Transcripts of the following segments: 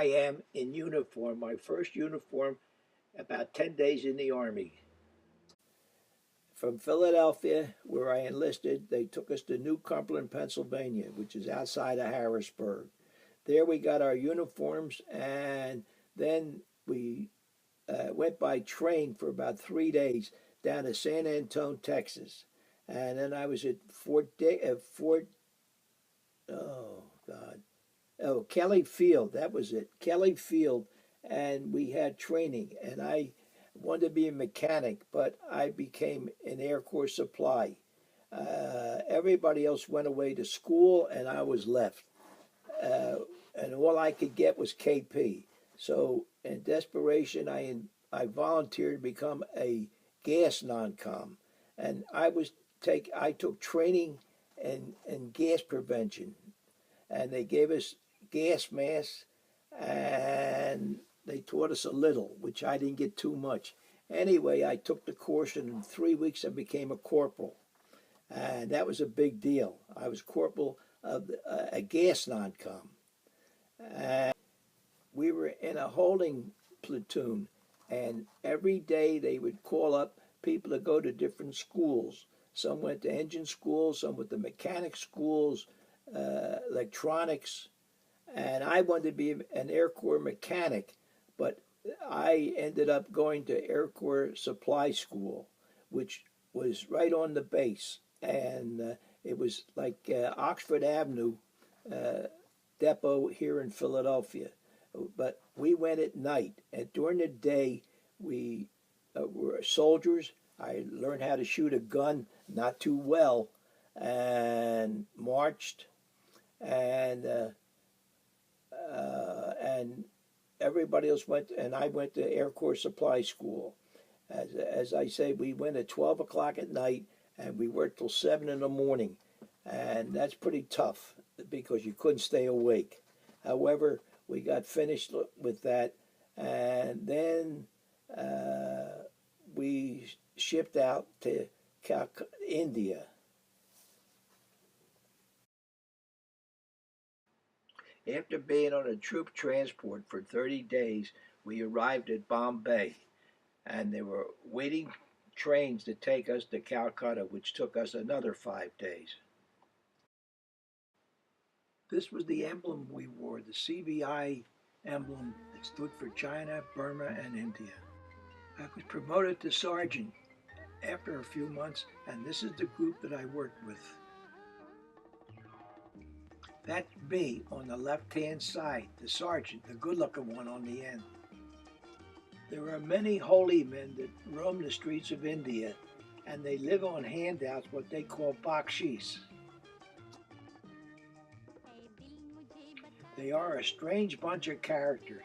I am in uniform, my first uniform, about 10 days in the Army. From Philadelphia, where I enlisted, they took us to New Cumberland, Pennsylvania, which is outside of Harrisburg. There we got our uniforms, and then we went by train for about 3 days down to San Antonio, Texas. And then I was at oh God, oh, Kelly Field, that was it, Kelly Field, and we had training, and I wanted to be a mechanic, but I became an Air Corps supply. Everybody else went away to school, and I was left. Uh, and all I could get was KP. So in desperation, I volunteered to become a gas non-com, and I took training in gas prevention, and they gave us gas masks, and they taught us a little, which I didn't get too much. Anyway, I took the course, and in 3 weeks I became a corporal, and that was a big deal. I was corporal of a gas non-com, and we were in a holding platoon, and every day they would call up people to go to different schools. Some went to engine schools, some went to mechanic schools, electronics, and I wanted to be an Air Corps mechanic, but I ended up going to Air Corps Supply School, which was right on the base, and it was like Oxford Avenue depot here in Philadelphia. But we went at night, and during the day we were soldiers. I learned how to shoot a gun, not too well, and marched, and and everybody else went, and I went to Air Corps Supply School. As I say, we went at 12 o'clock at night, and we worked till 7 in the morning, and that's pretty tough because you couldn't stay awake. However, we got finished with that, and then we shipped out to India. After being on a troop transport for 30 days, we arrived at Bombay, and there were waiting trains to take us to Calcutta, which took us another 5 days. This was the emblem we wore, the CVI emblem that stood for China, Burma, and India. I was promoted to sergeant after a few months, and this is the group that I worked with. That's me on the left-hand side, the sergeant, the good-looking one on the end. There are many holy men that roam the streets of India, and they live on handouts, what they call baksheesh. They are a strange bunch of characters.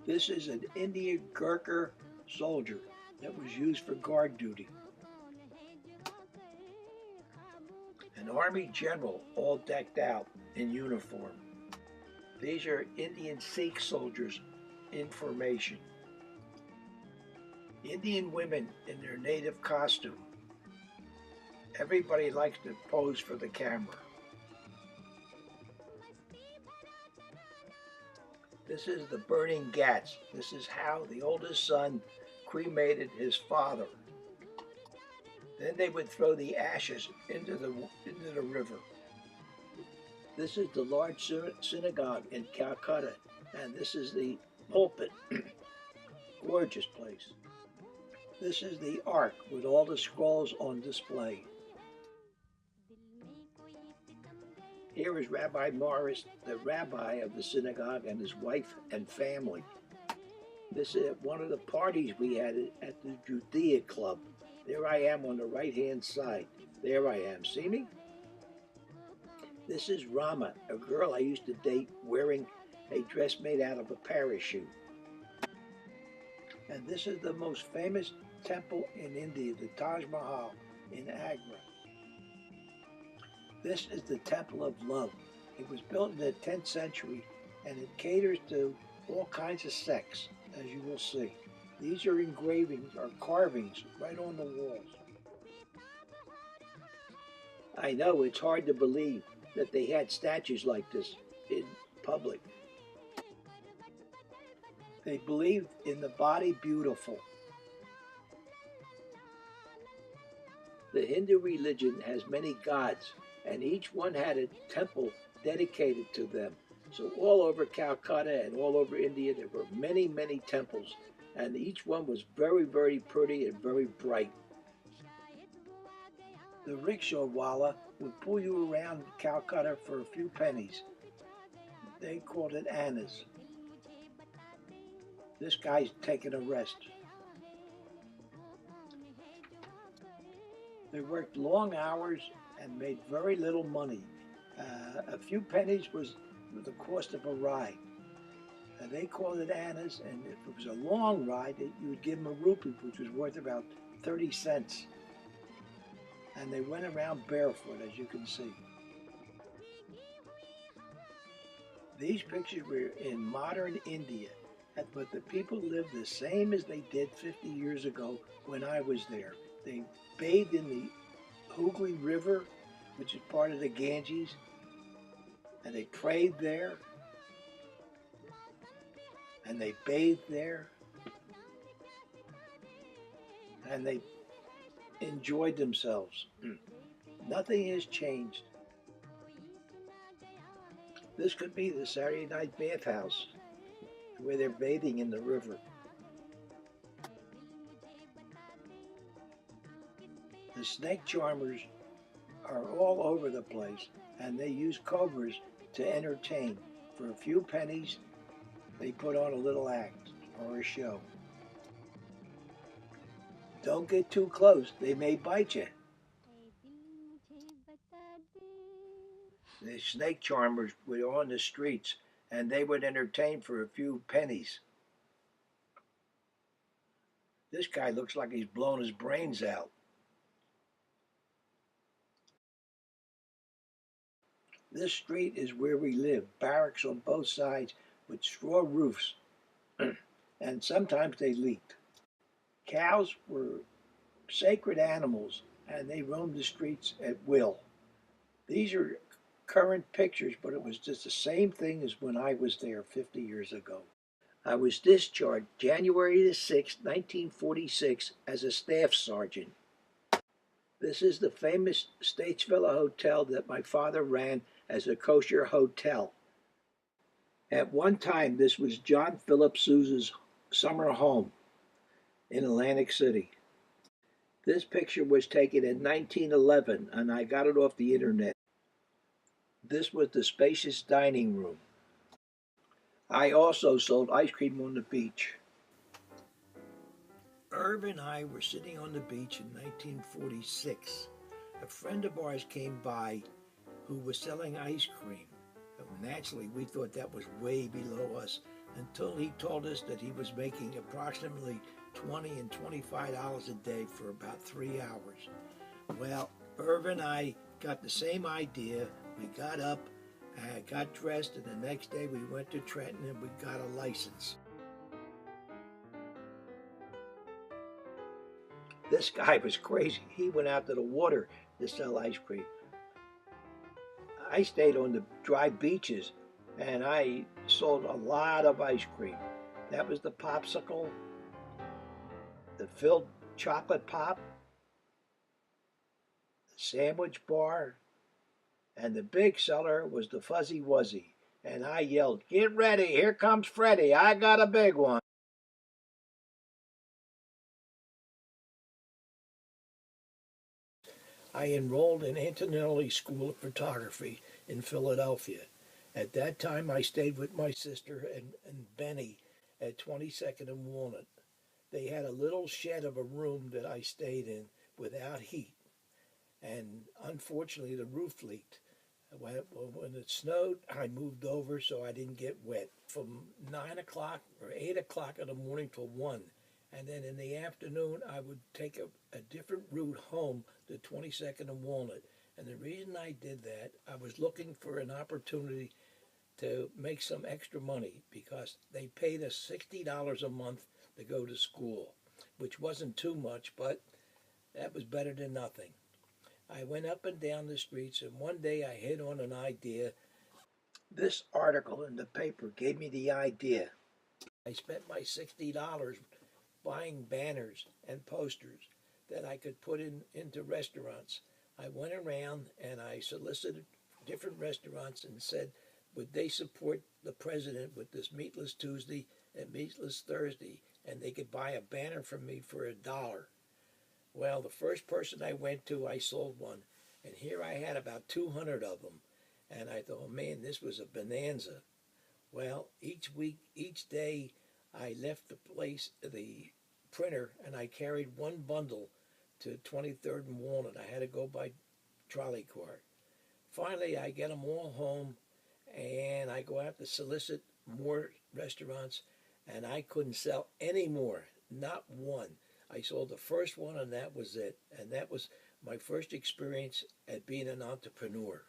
This is an Indian Gurkha soldier that was used for guard duty. An army general all decked out in uniform. These are Indian Sikh soldiers in formation. Indian women in their native costume. Everybody likes to pose for the camera. This is the burning ghats. This is how the oldest son cremated his father. Then they would throw the ashes into the river. This is the large synagogue in Calcutta, and this is the pulpit. Gorgeous place. This is the ark with all the scrolls on display. Here is Rabbi Morris, the rabbi of the synagogue, and his wife and family. This is one of the parties we had at the Judea Club. There I am on the right-hand side. There I am. See me? This is Rama, a girl I used to date wearing a dress made out of a parachute. And this is the most famous temple in India, the Taj Mahal in Agra. This is the Temple of Love. It was built in the 10th century, and it caters to all kinds of sects, as you will see. These are engravings or carvings right on the walls. I know it's hard to believe that they had statues like this in public. They believed in the body beautiful. The Hindu religion has many gods, and each one had a temple dedicated to them. So all over Calcutta and all over India, there were many, many temples, and each one was very, very pretty and very bright. The rickshaw walla would pull you around Calcutta for a few pennies. They called it annas. This guy's taking a rest. They worked long hours and made very little money. A few pennies was the cost of a ride. They called it annas, and if it was a long ride, you would give them a rupee, which was worth about 30 cents. And they went around barefoot, as you can see. These pictures were in modern India, but the people lived the same as they did 50 years ago when I was there. They bathed in the Hooghly River, which is part of the Ganges, and they prayed there, and they bathed there, and they enjoyed themselves. Nothing has changed. This could be the Saturday night bathhouse where they're bathing in the river. The snake charmers are all over the place, and they use cobras to entertain. For a few pennies, they put on a little act or a show. Don't get too close, they may bite you. The snake charmers were on the streets, and they would entertain for a few pennies. This guy looks like he's blown his brains out. This street is where we live, barracks on both sides with straw roofs, and sometimes they leaked. Cows were sacred animals, and they roamed the streets at will. These are current pictures, but it was just the same thing as when I was there 50 years ago. I was discharged January the 6th, 1946, as a staff sergeant. This is the famous Statesvilla Hotel that my father ran as a kosher hotel. At one time, this was John Philip Sousa's summer home in Atlantic City. This picture was taken in 1911, and I got it off the internet. This was the spacious dining room. I also sold ice cream on the beach. Irv and I were sitting on the beach in 1946. A friend of ours came by who was selling ice cream. Naturally, we thought that was way below us until he told us that he was making approximately $20 and $25 a day for about 3 hours. Well, Irv and I got the same idea. We got up, got dressed, and the next day we went to Trenton and we got a license. This guy was crazy. He went out to the water to sell ice cream. I stayed on the dry beaches, and I sold a lot of ice cream. That was the popsicle, the filled chocolate pop, the sandwich bar, and the big seller was the Fuzzy Wuzzy. And I yelled, "Get ready, here comes Freddy, I got a big one." I enrolled in Antonelli School of Photography in Philadelphia. At that time, I stayed with my sister and Benny at 22nd and Walnut. They had a little shed of a room that I stayed in without heat, and unfortunately, the roof leaked. When it snowed, I moved over so I didn't get wet. From 9 o'clock or 8 o'clock in the morning till 1. And then in the afternoon, I would take a different route home to 22nd and Walnut. And the reason I did that, I was looking for an opportunity to make some extra money because they paid us $60 a month to go to school, which wasn't too much, but that was better than nothing. I went up and down the streets, and one day I hit on an idea. This article in the paper gave me the idea. I spent my $60 buying banners and posters that I could put into restaurants. I went around and I solicited different restaurants and said, would they support the president with this Meatless Tuesday and Meatless Thursday, and they could buy a banner from me for $1. Well, the first person I went to, I sold one, and here I had about 200 of them, and I thought, man, this was a bonanza. Well, each week, each day, I left the place, the printer, and I carried one bundle to 23rd and Walnut. I had to go by trolley car. Finally, I get them all home, and I go out to solicit more restaurants, and I couldn't sell any more, not one. I sold the first one, and that was it. And that was my first experience at being an entrepreneur.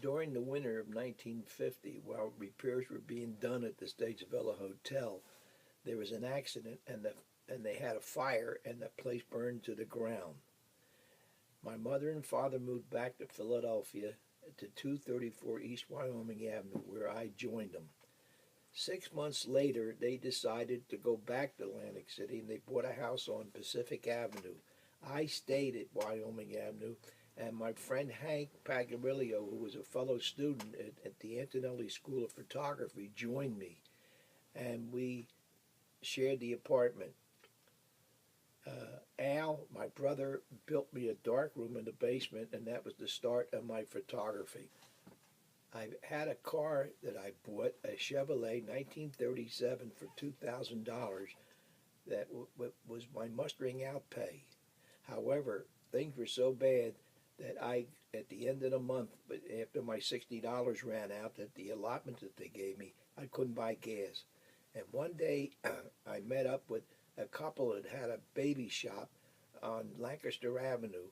During the winter of 1950, while repairs were being done at the States Villa Hotel, there was an accident, and they had a fire, and the place burned to the ground. My mother and father moved back to Philadelphia to 234 East Wyoming Avenue, where I joined them. 6 months later, they decided to go back to Atlantic City, and they bought a house on Pacific Avenue. I stayed at Wyoming Avenue, and my friend Hank Pagarillo, who was a fellow student at the Antonelli School of Photography, joined me, and we shared the apartment. Al, my brother, built me a dark room in the basement, and that was the start of my photography. I had a car that I bought, a Chevrolet 1937 for $2,000. That was my mustering out pay. However, things were so bad that at the end of the month, but after my $60 ran out, at the allotment that they gave me, I couldn't buy gas. And one day, I met up with a couple that had a baby shop on Lancaster Avenue,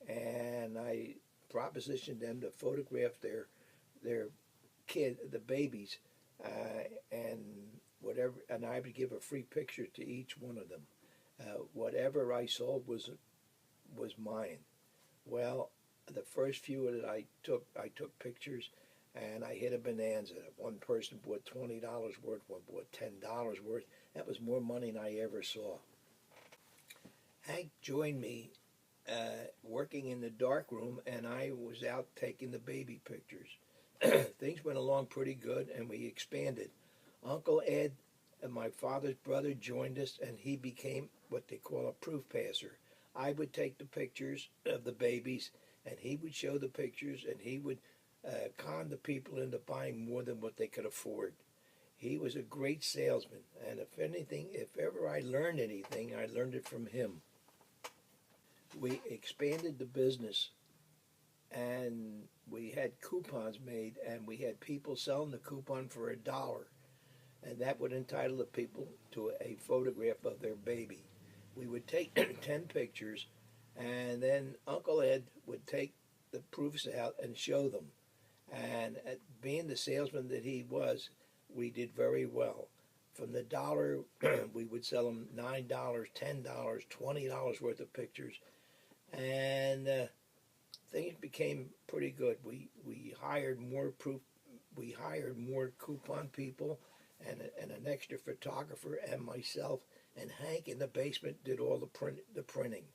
and I propositioned them to photograph their kid, the babies, and whatever, and I would give a free picture to each one of them. Whatever I sold was mine. Well, the first few that I took pictures, and I hit a bonanza. One person bought $20 worth, one bought $10 worth. That was more money than I ever saw. Hank joined me working in the dark room, and I was out taking the baby pictures. Things went along pretty good, and we expanded. Uncle Ed, my father's brother, joined us, and he became what they call a proof passer. I would take the pictures of the babies, and he would show the pictures, and he would con the people into buying more than what they could afford. He was a great salesman, and if ever I learned anything, I learned it from him. We expanded the business, and we had coupons made, and we had people selling the coupon for $1, and that would entitle the people to a photograph of their baby. We would take 10 pictures, and then Uncle Ed would take the proofs out and show them. And being the salesman that he was, we did very well. From the dollar, we would sell them $9, $10, $20 worth of pictures, and things became pretty good. We hired more coupon people, and an extra photographer, and myself, and Hank in the basement did all the printing.